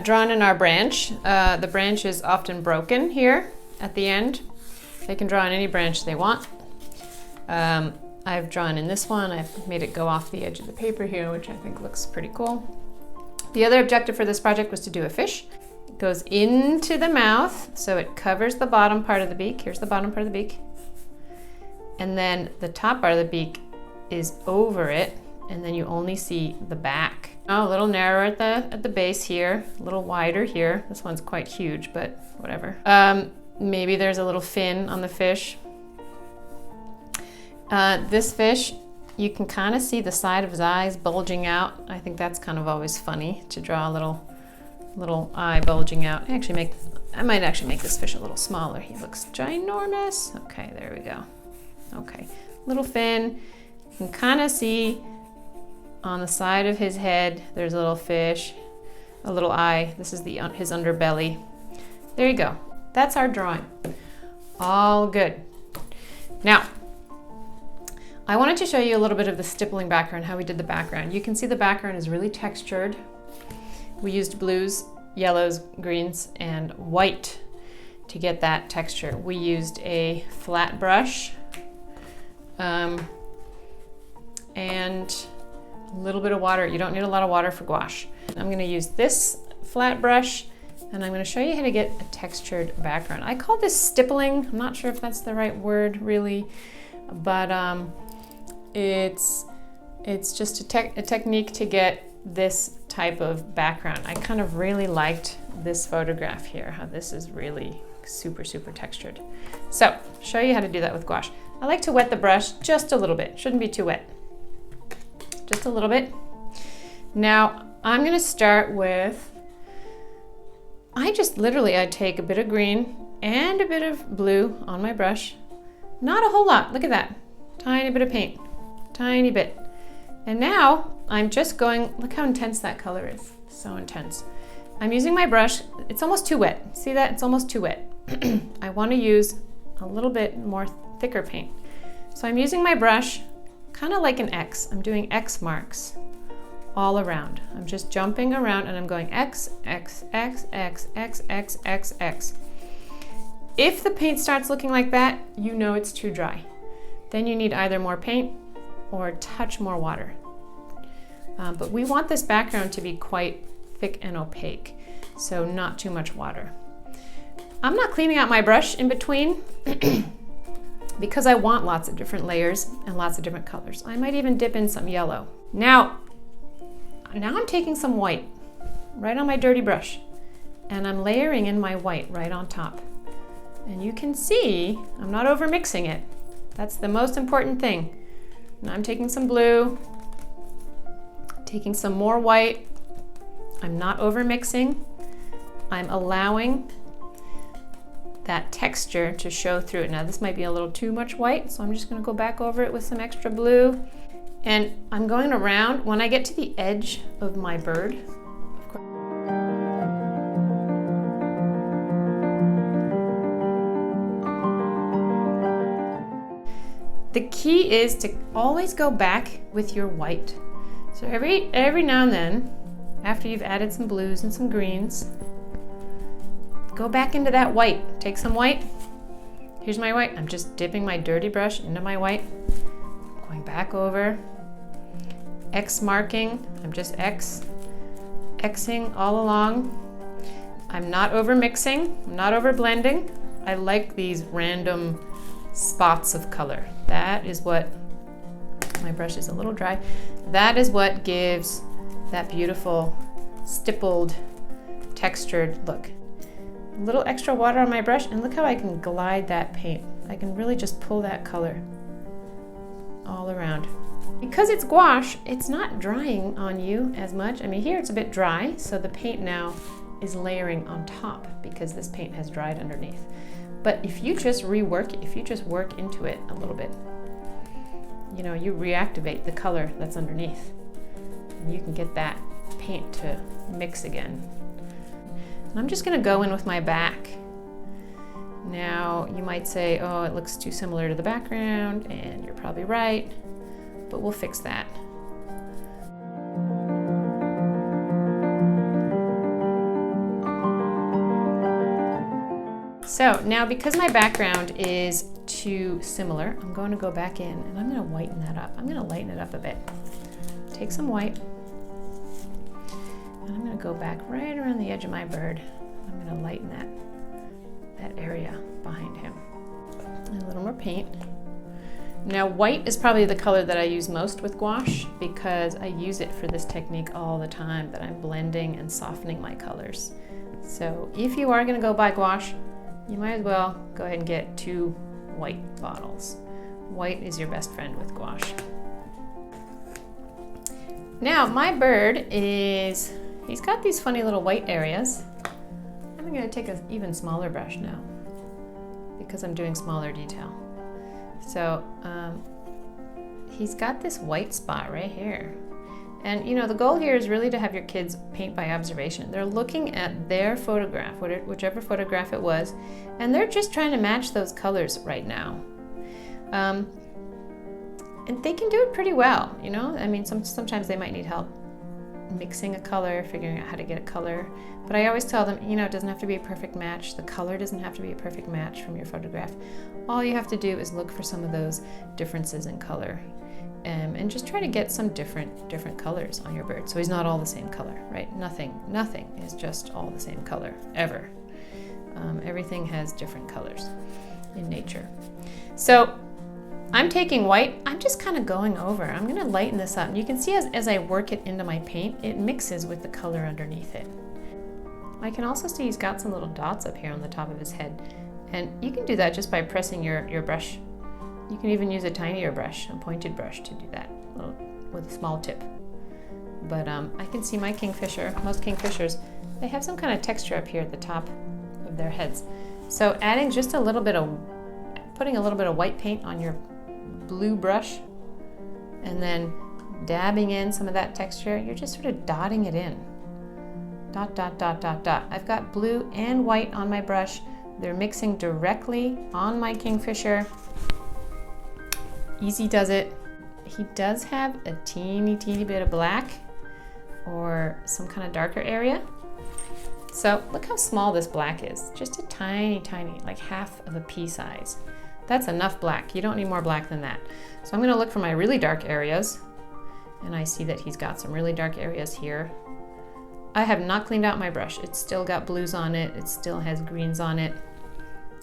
drawn in our branch. The branch is often broken here at the end. They can draw on any branch they want. I've drawn in this one. I've made it go off the edge of the paper here, which I think looks pretty cool. The other objective for this project was to do a fish. It goes into the mouth, so it covers the bottom part of the beak. Here's the bottom part of the beak. And then the top part of the beak is over it, and then you only see the back. Oh, a little narrower at the base here, a little wider here. This one's quite huge, but whatever. Maybe there's a little fin on the fish. This fish, you can kind of see the side of his eyes bulging out. I think that's kind of always funny to draw a little eye bulging out. I might actually make this fish a little smaller. He looks ginormous. Okay, there we go. Okay, little fin. You can kind of see on the side of his head, there's a little fish, a little eye. This is his underbelly. There you go. That's our drawing. All good. Now, I wanted to show you a little bit of the stippling background, how we did the background. You can see the background is really textured. We used blues, yellows, greens, and white to get that texture. We used a flat brush and a little bit of water. You don't need a lot of water for gouache. I'm going to use this flat brush, and I'm going to show you how to get a textured background. I call this stippling. I'm not sure if that's the right word really, but it's just a technique to get this type of background. I kind of really liked this photograph here, how this is really super, super textured. So, show you how to do that with gouache. I like to wet the brush just a little bit. Shouldn't be too wet. Just a little bit. Now, I'm gonna start with, I take a bit of green and a bit of blue on my brush. Not a whole lot, look at that. Tiny bit of paint, tiny bit. And now I'm just going, look how intense that color is. So intense. I'm using my brush, it's almost too wet. See that? It's almost too wet. I want to use a little bit more thicker paint. So I'm using my brush kind of like an X. I'm doing X marks all around. I'm just jumping around and I'm going X, X, X, X, X, X, X, X. If the paint starts looking like that, you know it's too dry. Then you need either more paint or a touch more water. But we want this background to be quite thick and opaque, so not too much water. I'm not cleaning out my brush in between because I want lots of different layers and lots of different colors. I might even dip in some yellow. Now I'm taking some white right on my dirty brush, and I'm layering in my white right on top. And you can see I'm not over mixing it. That's the most important thing. Now I'm taking some blue, taking some more white. I'm not over mixing. I'm allowing that texture to show through it. Now this might be a little too much white, so I'm just gonna go back over it with some extra blue. And I'm going around. When I get to the edge of my bird, the key is to always go back with your white. So every now and then, after you've added some blues and some greens, go back into that white. Take some white. Here's my white. I'm just dipping my dirty brush into my white. Going back over. X marking. I'm just Xing all along. I'm not over mixing. I'm not over blending. I like these random spots of color. That is what, my brush is a little dry. That is what gives that beautiful stippled, textured look. A little extra water on my brush, and look how I can glide that paint. I can really just pull that color all around. Because it's gouache, it's not drying on you as much. I mean, here it's a bit dry, so the paint now is layering on top because this paint has dried underneath. But if you just rework it, if you just work into it a little bit, you know, you reactivate the color that's underneath, and you can get that paint to mix again. And I'm just gonna go in with my back. Now, you might say, oh, it looks too similar to the background, and you're probably right, but we'll fix that. So now because my background is too similar, I'm going to go back in and I'm going to whiten that up. I'm going to lighten it up a bit. Take some white and I'm going to go back right around the edge of my bird. I'm going to lighten that area behind him. And a little more paint. Now white is probably the color that I use most with gouache because I use it for this technique all the time, that I'm blending and softening my colors. So if you are going to go buy gouache, you might as well go ahead and get 2 white bottles. White is your best friend with gouache. Now my bird he's got these funny little white areas. I'm going to take an even smaller brush now because I'm doing smaller detail. So he's got this white spot right here. And you know, the goal here is really to have your kids paint by observation. They're looking at their photograph, whichever photograph it was, and they're just trying to match those colors right now. And they can do it pretty well, you know? I mean, sometimes they might need help mixing a color, figuring out how to get a color. But I always tell them, you know, it doesn't have to be a perfect match. The color doesn't have to be a perfect match from your photograph. All you have to do is look for some of those differences in color. And just try to get some different colors on your bird. So he's not all the same color, right? Nothing is just all the same color, ever. Everything has different colors in nature. So I'm taking white, I'm just kind of going over. I'm gonna lighten this up. And you can see as I work it into my paint, it mixes with the color underneath it. I can also see he's got some little dots up here on the top of his head. And you can do that just by pressing your brush. You can even use a tinier brush, a pointed brush, to do that with a small tip. But I can see my kingfisher, most kingfishers, they have some kind of texture up here at the top of their heads. So adding just putting a little bit of white paint on your blue brush and then dabbing in some of that texture, you're just sort of dotting it in. Dot, dot, dot, dot, dot. I've got blue and white on my brush. They're mixing directly on my kingfisher. Easy does it. He does have a teeny bit of black or some kind of darker area. So look how small this black is. Just a tiny, like half of a pea size. That's enough black. You don't need more black than that. So I'm going to look for my really dark areas. And I see that he's got some really dark areas here. I have not cleaned out my brush. It's still got blues on it. It still has greens on it.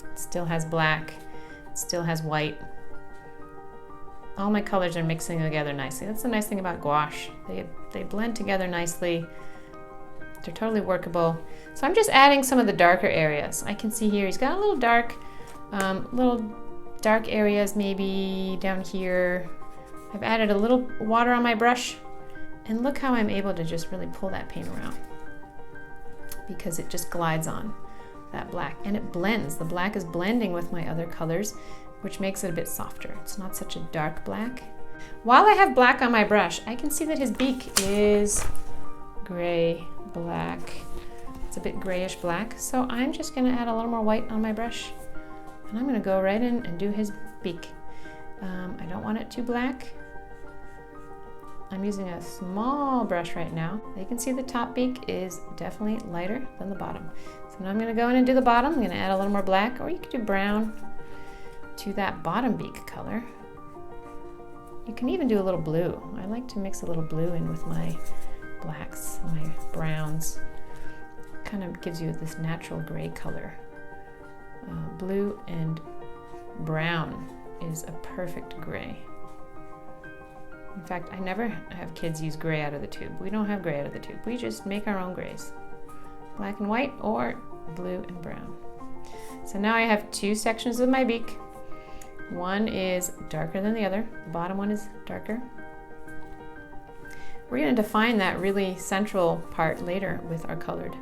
It still has black. It still has white. All my colors are mixing together nicely. That's the nice thing about gouache. They blend together nicely. They're totally workable. So I'm just adding some of the darker areas. I can see here he's got a little dark areas maybe down here. I've added a little water on my brush, and look how I'm able to just really pull that paint around because it just glides on that black and it blends. The black is blending with my other colors, which makes it a bit softer. It's not such a dark black. While I have black on my brush, I can see that his beak is gray, black. It's a bit grayish black. So I'm just gonna add a little more white on my brush and I'm gonna go right in and do his beak. I don't want it too black. I'm using a small brush right now. You can see the top beak is definitely lighter than the bottom. So now I'm gonna go in and do the bottom. I'm gonna add a little more black, or you could do brown to that bottom beak color. You can even do a little blue. I like to mix a little blue in with my blacks, my browns. Kind of gives you this natural gray color. Blue and brown is a perfect gray. In fact, I never have kids use gray out of the tube. We don't have gray out of the tube. We just make our own grays. Black and white or blue and brown. So now I have 2 sections of my beak. One is darker than the other. The bottom one is darker. We're going to define that really central part later with our colored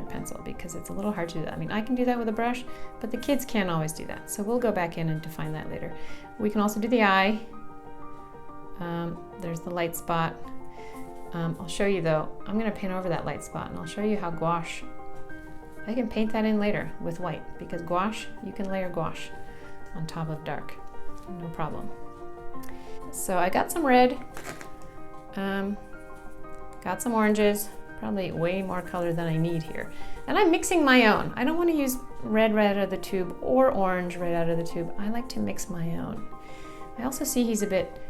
pencil because it's a little hard to do that. I mean, I can do that with a brush, but the kids can't always do that. So we'll go back in and define that later. We can also do the eye. There's the light spot. I'll show you though. I'm going to paint over that light spot and I'll show you how gouache, I can paint that in later with white because gouache, you can layer gouache on top of dark, no problem. So I got some red, got some oranges, probably way more color than I need here. And I'm mixing my own. I don't want to use red right out of the tube or orange right out of the tube. I like to mix my own. I also see he's a bit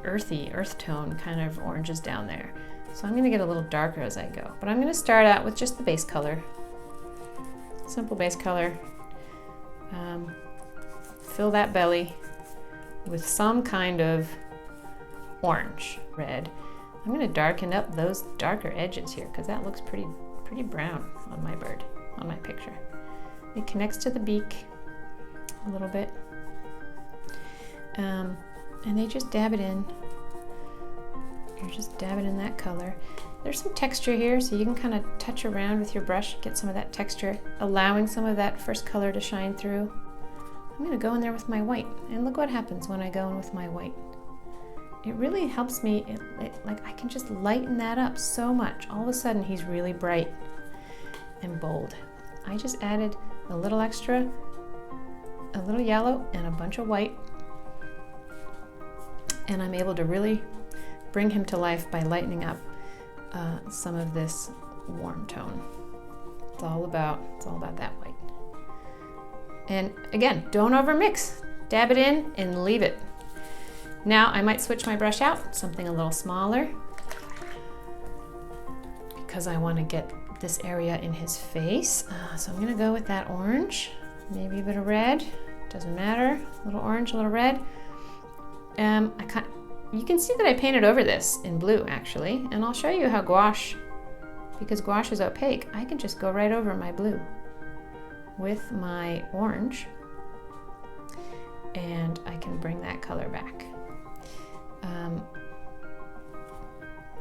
earthy, earth tone kind of oranges down there. So I'm going to get a little darker as I go. But I'm going to start out with just the base color. Simple base color. Fill that belly with some kind of orange, red. I'm going to darken up those darker edges here because that looks pretty brown on my bird, on my picture. It connects to the beak a little bit. And they just dab it in. You're just dabbing in that color. There's some texture here, so you can kind of touch around with your brush, get some of that texture, allowing some of that first color to shine through. I'm going to go in there with my white, and look what happens when I go in with my white. It really helps me, like I can just lighten that up so much. All of a sudden he's really bright and bold. I just added a little extra, a little yellow and a bunch of white, and I'm able to really bring him to life by lightening up some of this warm tone. It's all about that white. And again, don't overmix. Dab it in and leave it. Now I might switch my brush out, something a little smaller, because I want to get this area in his face. So I'm going to go with that orange, maybe a bit of red, doesn't matter. A little orange, a little red. You can see that I painted over this in blue actually, and I'll show you how gouache, because gouache is opaque, I can just go right over my blue with my orange, and I can bring that color back.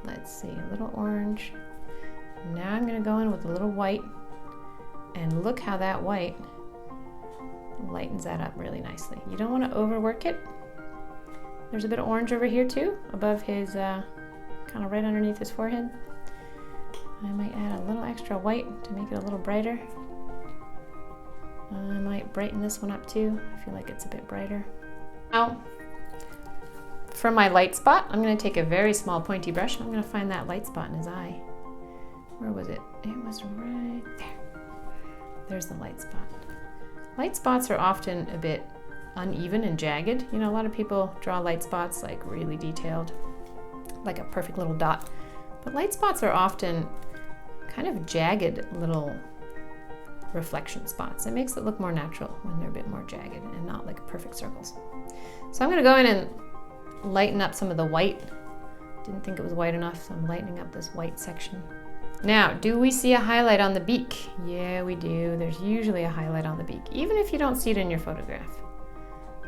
Let's see, a little orange. Now I'm going to go in with a little white, and look how that white lightens that up really nicely. You don't want to overwork it. There's a bit of orange over here too, above his, kind of right underneath his forehead. I might add a little extra white to make it a little brighter. I might brighten this one up too. I feel like it's a bit brighter. Now, for my light spot, I'm going to take a very small pointy brush. I'm going to find that light spot in his eye. Where was it? It was right there. There's the light spot. Light spots are often a bit uneven and jagged. You know, a lot of people draw light spots like really detailed, like a perfect little dot. But light spots are often kind of jagged little reflection spots. It makes it look more natural when they're a bit more jagged and not like perfect circles. So I'm going to go in and lighten up some of the white. Didn't think it was white enough, so I'm lightening up this white section. Now, do we see a highlight on the beak? Yeah, we do. There's usually a highlight on the beak, even if you don't see it in your photograph.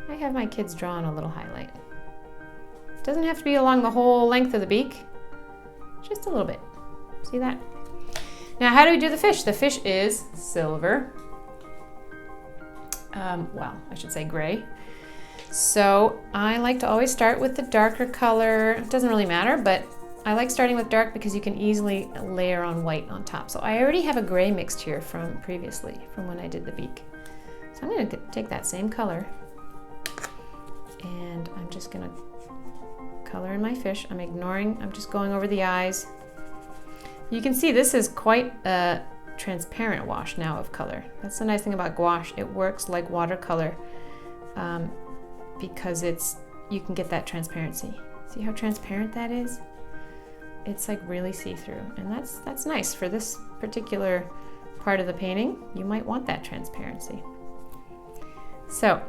I have my kids draw on a little highlight. It doesn't have to be along the whole length of the beak, just a little bit. See that? Now, how do we do the fish? The fish is silver. Well, I should say gray. So I like to always start with the darker color. It doesn't really matter, but I like starting with dark because you can easily layer on white on top. So I already have a gray mixed here from previously, from when I did the beak. So I'm going to take that same color and I'm just going to color in my fish. I'm just going over the eyes. You can see this is quite a transparent wash now of color. That's the nice thing about gouache. It works like watercolor because you can get that transparency. See how transparent that is? It's like really see-through, and that's nice for this particular part of the painting. You might want that transparency. So,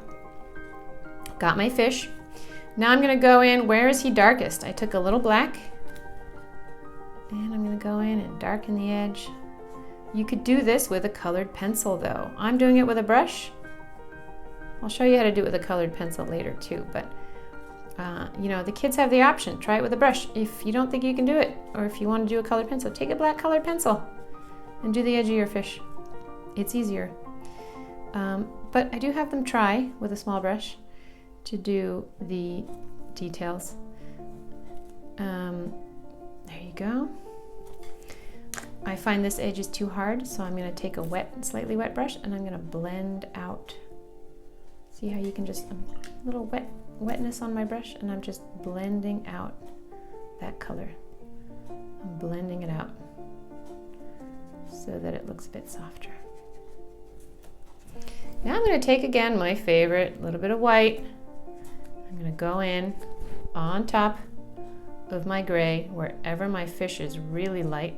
got my fish. Now I'm going to go in, where is he darkest? I took a little black, and I'm going to go in and darken the edge. You could do this with a colored pencil though. I'm doing it with a brush. I'll show you how to do it with a colored pencil later too, but you know, the kids have the option. Try it with a brush. If you don't think you can do it, or if you want to do a colored pencil, take a black colored pencil and do the edge of your fish. It's easier. But I do have them try with a small brush to do the details. There you go. I find this edge is too hard, so I'm going to take a slightly wet brush and I'm going to blend out. See how you can just, a little wetness on my brush, and I'm just blending out that color. I'm blending it out. so that it looks a bit softer. Now I'm going to take again my favorite, little bit of white. I'm going to go in on top of my gray, wherever my fish is really light.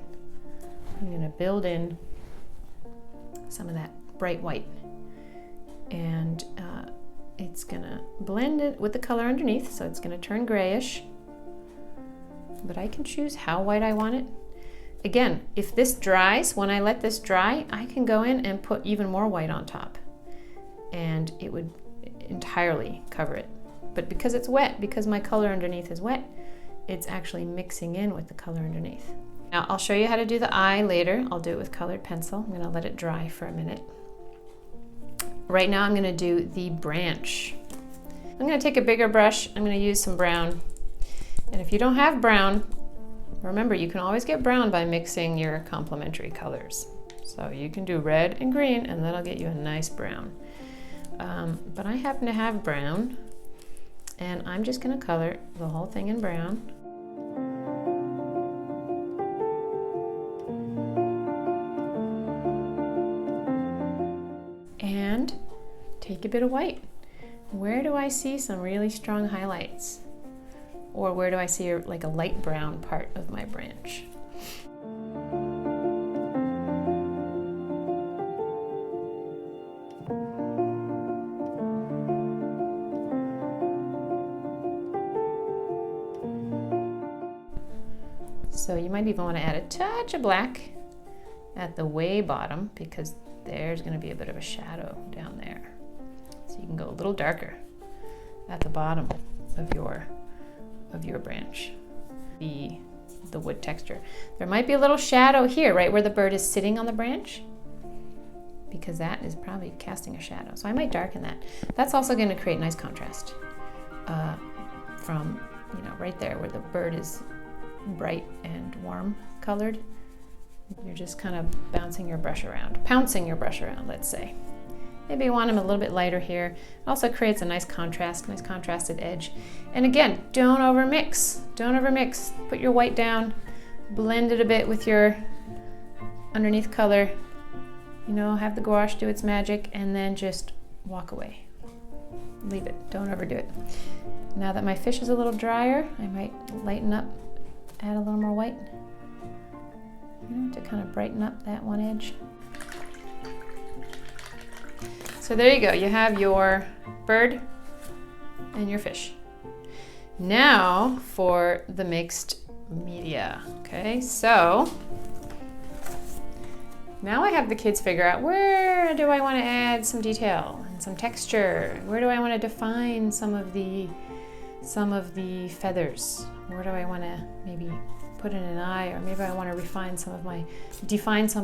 I'm going to build in some of that bright white, and it's going to blend it with the color underneath, so it's going to turn grayish, but I can choose how white I want it. Again, if this dries, when I let this dry, I can go in and put even more white on top, and it would entirely cover it. But because it's wet, because my color underneath is wet, it's actually mixing in with the color underneath. Now I'll show you how to do the eye later. I'll do it with colored pencil. I'm gonna let it dry for a minute. Right now I'm gonna do the branch. I'm gonna take a bigger brush. I'm gonna use some brown. And if you don't have brown, remember you can always get brown by mixing your complementary colors. So you can do red and green and that'll get you a nice brown. But I happen to have brown, and I'm just gonna color the whole thing in brown. And take a bit of white. Where do I see some really strong highlights? Or where do I see like a light brown part of my branch? So you might even want to add a touch of black at the way bottom, because there's going to be a bit of a shadow down there. So you can go a little darker at the bottom of your branch, the wood texture. There might be a little shadow here, right where the bird is sitting on the branch, because that is probably casting a shadow. So I might darken that. That's also going to create nice contrast from, right there where the bird is bright and warm colored. You're just kind of pouncing your brush around, let's say. Maybe you want them a little bit lighter here. It also creates a nice contrast, nice contrasted edge. And again, don't overmix. Put your white down, blend it a bit with your underneath color. Have the gouache do its magic, and then just walk away. Leave it, don't overdo it. Now that my fish is a little drier, I might lighten up, add a little more white, to kind of brighten up that one edge. So there you go, you have your bird and your fish. Now for the mixed media, okay? So now I have the kids figure out, where do I want to add some detail and some texture? Where do I want to define some of the feathers? Where do I want to maybe put in an eye, or maybe I want to define some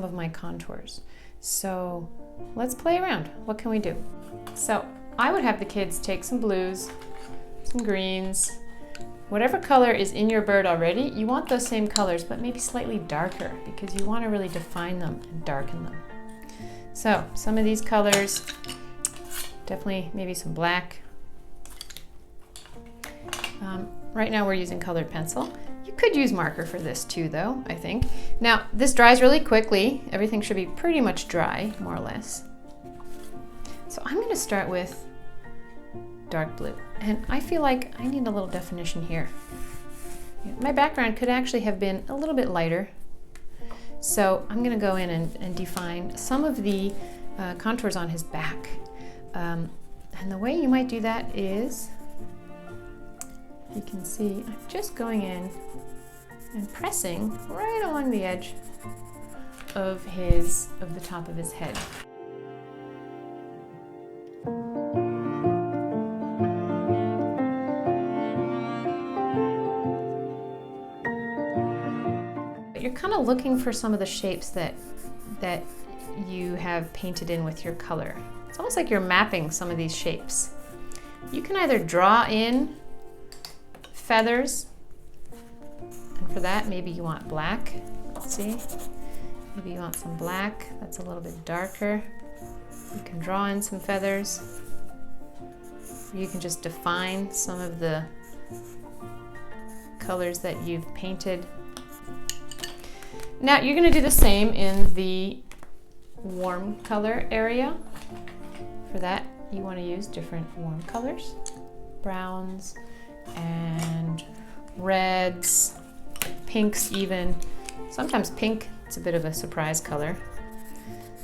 of my contours. So let's play around. What can we do? So I would have the kids take some blues, some greens, whatever color is in your bird already. You want those same colors, but maybe slightly darker, because you want to really define them and darken them. So some of these colors, definitely maybe some black. Right now we're using colored pencil. You could use marker for this too, though, I think. Now, this dries really quickly. Everything should be pretty much dry, more or less. So I'm going to start with dark blue. And I feel like I need a little definition here. My background could actually have been a little bit lighter. So I'm going to go in and define some of the contours on his back. And the way you might do that is, you can see I'm just going in and pressing right along the edge of the top of his head. But you're kind of looking for some of the shapes that you have painted in with your color. It's almost like you're mapping some of these shapes. You can either draw in feathers, and for that maybe you want black. Let's see, maybe you want some black that's a little bit darker. You can draw in some feathers. You can just define some of the colors that you've painted. Now you're going to do the same in the warm color area. For that, you want to use different warm colors, browns and reds, pinks even. Sometimes pink, it's a bit of a surprise color.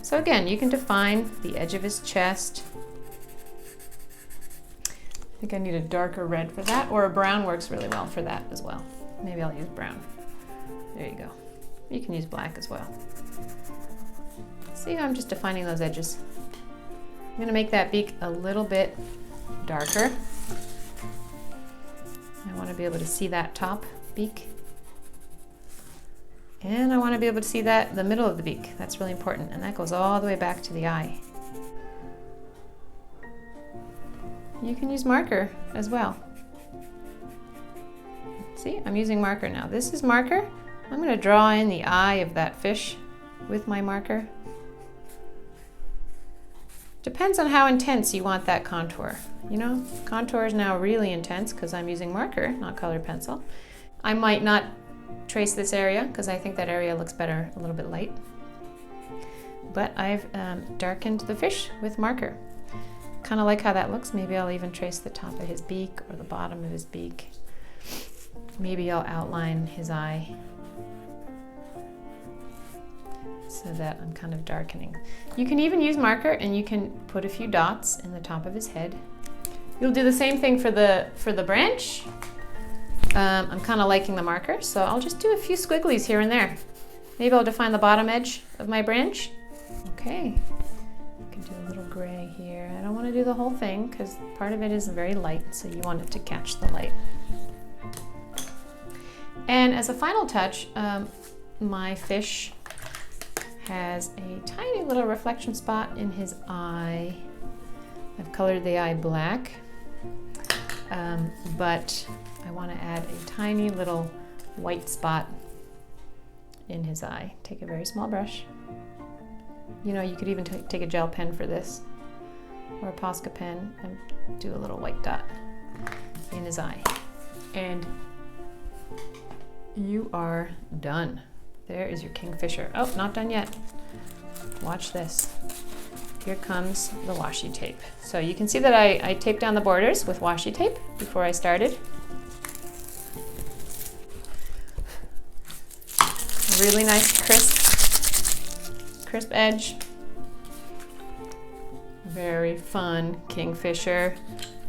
So again, you can define the edge of his chest. I think I need a darker red for that, or a brown works really well for that as well. Maybe I'll use brown. There you go. You can use black as well. See how I'm just defining those edges. I'm going to make that beak a little bit darker. I want to be able to see that top beak. And I want to be able to see that the middle of the beak. That's really important. And that goes all the way back to the eye. You can use marker as well. See, I'm using marker now. This is marker. I'm going to draw in the eye of that fish with my marker. Depends on how intense you want that contour. You know, contour is now really intense because I'm using marker, not colored pencil. I might not trace this area because I think that area looks better a little bit light. But I've darkened the fish with marker. Kind of like how that looks. Maybe I'll even trace the top of his beak or the bottom of his beak. Maybe I'll outline his eye so that I'm kind of darkening. You can even use marker and you can put a few dots in the top of his head. You'll do the same thing for the branch. I'm kind of liking the marker, so I'll just do a few squigglies here and there. Maybe I'll define the bottom edge of my branch. Okay, I can do a little gray here. I don't want to do the whole thing because part of it is very light, so you want it to catch the light. And as a final touch, my fish has a tiny little reflection spot in his eye. I've colored the eye black, but I want to add a tiny little white spot in his eye. Take a very small brush. You know, you could even take a gel pen for this, or a Posca pen, and do a little white dot in his eye. And you are done. There is your kingfisher. Oh, not done yet. Watch this. Here comes the washi tape. So you can see that I taped down the borders with washi tape before I started. Really nice crisp edge. Very fun kingfisher.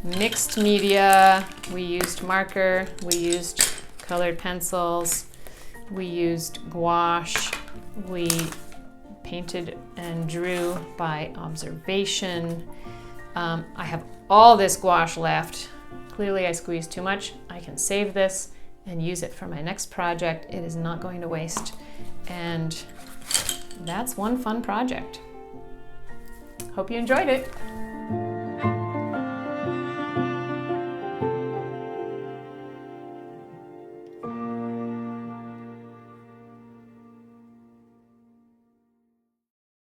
Mixed media. We used marker, we used colored pencils, we used gouache, we painted and drew by observation. I have all this gouache left. Clearly I squeezed too much. I can save this and use it for my next project. It is not going to waste. And that's one fun project. Hope you enjoyed it.